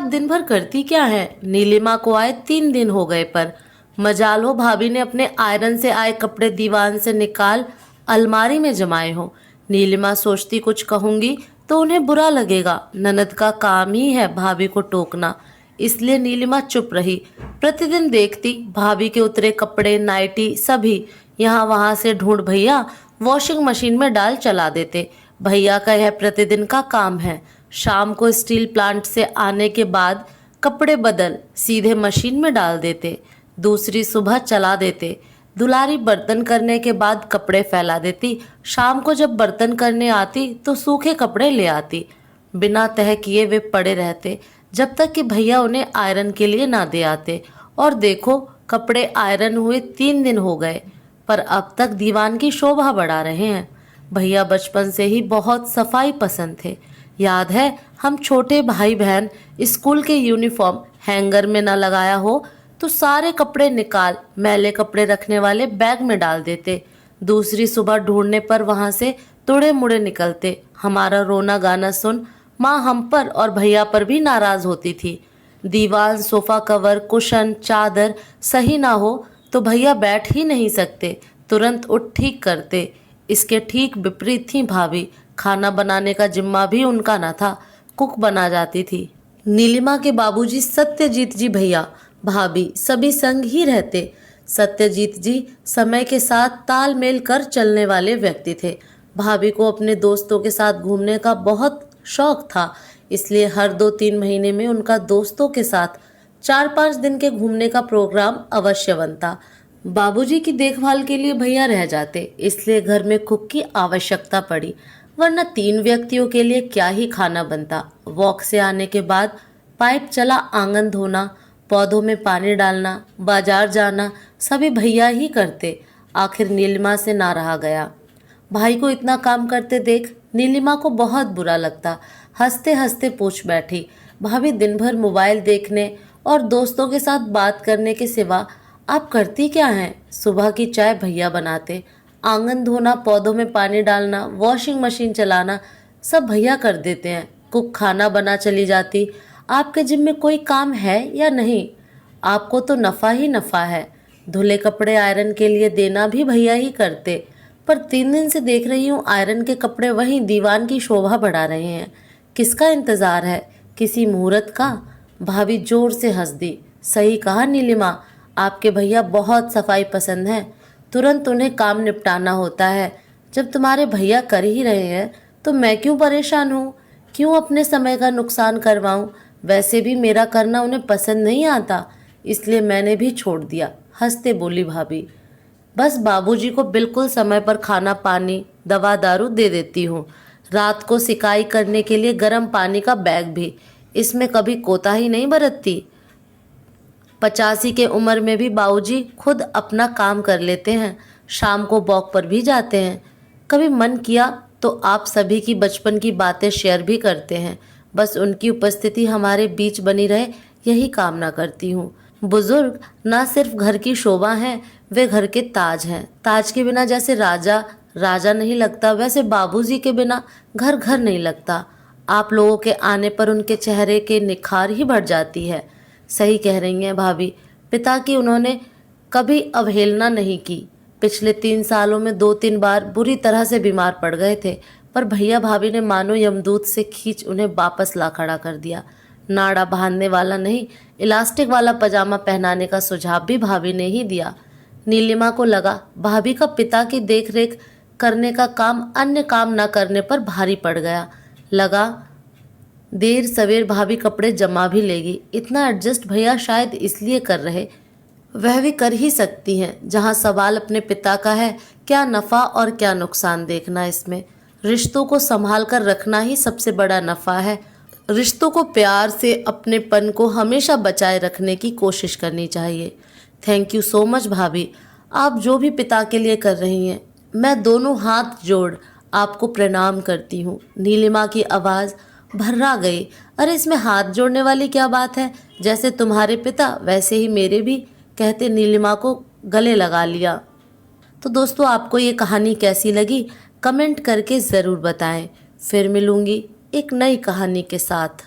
दिन भर करती क्या है? नीलिमा को आए 3 दिन हो गए, पर मजाल हो भाभी ने अपने आयरन से आए कपड़े दीवान से निकाल अलमारी में जमाए हो। नीलिमा सोचती कुछ कहूंगी तो उन्हें बुरा लगेगा, ननद का काम ही है भाभी को टोकना, इसलिए नीलिमा चुप रही। प्रतिदिन देखती भाभी के उतरे कपड़े, नाइटी सभी यहाँ वहां से ढूंढ भैया वॉशिंग मशीन में डाल चला देते। भैया का यह प्रतिदिन का काम है। शाम को स्टील प्लांट से आने के बाद कपड़े बदल सीधे मशीन में डाल देते, दूसरी सुबह चला देते। दुलारी बर्तन करने के बाद कपड़े फैला देती। शाम को जब बर्तन करने आती तो सूखे कपड़े ले आती। बिना तह किए वे पड़े रहते जब तक कि भैया उन्हें आयरन के लिए ना दे आते। और देखो, कपड़े आयरन हुए 3 दिन हो गए, पर अब तक दीवान की शोभा बढ़ा रहे हैं। भैया बचपन से ही बहुत सफाई पसंद थे। याद है, हम छोटे भाई बहन स्कूल के यूनिफॉर्म हैंगर में न लगाया हो तो सारे कपड़े निकाल मैले कपड़े रखने वाले बैग में डाल देते। दूसरी सुबह ढूंढने पर वहां से तुड़े मुड़े निकलते। हमारा रोना गाना सुन माँ हम पर और भैया पर भी नाराज होती थी। दीवार, सोफा कवर, कुशन, चादर सही ना हो तो भैया बैठ ही नहीं सकते, तुरंत उठ ठीक करते। इसके ठीक विपरीत थी भाभी। खाना बनाने का जिम्मा भी उनका ना था, कुक बना जाती थी। नीलिमा के बाबूजी सत्यजीत जी भैया भाभी सभी संग ही रहते। सत्यजीत जी समय के साथ तालमेल कर चलने वाले व्यक्ति थे। भाभी को अपने दोस्तों के साथ घूमने का बहुत शौक था, इसलिए हर 2-3 महीने में उनका दोस्तों के साथ 4-5 दिन के घूमने का प्रोग्राम अवश्य बनता। बाबूजी की देखभाल के लिए भैया रह जाते, इसलिए घर में कुक की आवश्यकता पड़ी, वरना 3 व्यक्तियों के लिए क्या ही खाना बनता। वॉक से आने के बाद पाइप चला आंगन धोना, पौधों में पानी डालना, बाजार जाना सभी भैया ही करते। आखिर नीलिमा से ना रहा गया। भाई को इतना काम करते देख नीलिमा को बहुत बुरा लगता। हंसते हंसते पूछ बैठी, भाभी दिन भर मोबाइल देखने और दोस्तों के साथ बात करने के सिवा आप करती क्या हैं? सुबह की चाय भैया बनाते, आंगन धोना, पौधों में पानी डालना, वॉशिंग मशीन चलाना सब भैया कर देते हैं। कुक खाना बना चली जाती। आपके जिम में कोई काम है या नहीं? आपको तो नफ़ा ही नफ़ा है। धुले कपड़े आयरन के लिए देना भी भैया ही करते, पर 3 दिन से देख रही हूँ आयरन के कपड़े वहीं दीवान की शोभा बढ़ा रहे हैं। किसका इंतज़ार है? किसी मुहूर्त का? भाभी जोर से हंस दी। सही कहा नीलिमा, आपके भैया बहुत सफाई पसंद हैं, तुरंत उन्हें काम निपटाना होता है। जब तुम्हारे भैया कर ही रहे हैं तो मैं क्यों परेशान हूँ? क्यों अपने समय का नुकसान करवाऊँ? वैसे भी मेरा करना उन्हें पसंद नहीं आता, इसलिए मैंने भी छोड़ दिया। हंसते बोली भाभी। बस बाबूजी को बिल्कुल समय पर खाना पानी, दवा दारू दे देती हूँ। रात को सिकाई करने के लिए गर्म पानी का बैग भी, इसमें कभी कोताही नहीं बरतती। 85 के उम्र में भी बाबूजी खुद अपना काम कर लेते हैं। शाम को वॉक पर भी जाते हैं। कभी मन किया तो आप सभी की बचपन की बातें शेयर भी करते हैं। बस उनकी उपस्थिति हमारे बीच बनी रहे, यही कामना करती हूँ। बुजुर्ग ना सिर्फ घर की शोभा हैं, वे घर के ताज हैं। ताज के बिना जैसे राजा राजा नहीं लगता, वैसे बाबूजी के बिना घर घर नहीं लगता। आप लोगों के आने पर उनके चेहरे के निखार ही बढ़ जाती है। सही कह रही हैं भाभी, पिता की उन्होंने कभी अवहेलना नहीं की। पिछले 3 सालों में 2-3 बार बुरी तरह से बीमार पड़ गए थे, पर भैया भाभी ने मानो यमदूत से खींच उन्हें वापस ला खड़ा कर दिया। नाड़ा बांधने वाला नहीं, इलास्टिक वाला पजामा पहनाने का सुझाव भी भाभी ने ही दिया। नीलिमा को लगा भाभी का पिता की देखरेख करने का काम अन्य काम न करने पर भारी पड़ गया। लगा देर सवेर भाभी कपड़े जमा भी लेगी। इतना एडजस्ट भैया शायद इसलिए कर रहे, वह भी कर ही सकती हैं। जहां सवाल अपने पिता का है, क्या नफ़ा और क्या नुकसान देखना इसमें। रिश्तों को संभाल कर रखना ही सबसे बड़ा नफ़ा है। रिश्तों को प्यार से, अपनेपन को हमेशा बचाए रखने की कोशिश करनी चाहिए। थैंक यू सो मच भाभी, आप जो भी पिता के लिए कर रही हैं। मैं दोनों हाथ जोड़ आपको प्रणाम करती हूँ। नीलिमा की आवाज़ भर्रा गई। अरे इसमें हाथ जोड़ने वाली क्या बात है? जैसे तुम्हारे पिता वैसे ही मेरे भी, कहते नीलिमा को गले लगा लिया। तो दोस्तों, आपको ये कहानी कैसी लगी कमेंट करके ज़रूर बताएं। फिर मिलूंगी एक नई कहानी के साथ।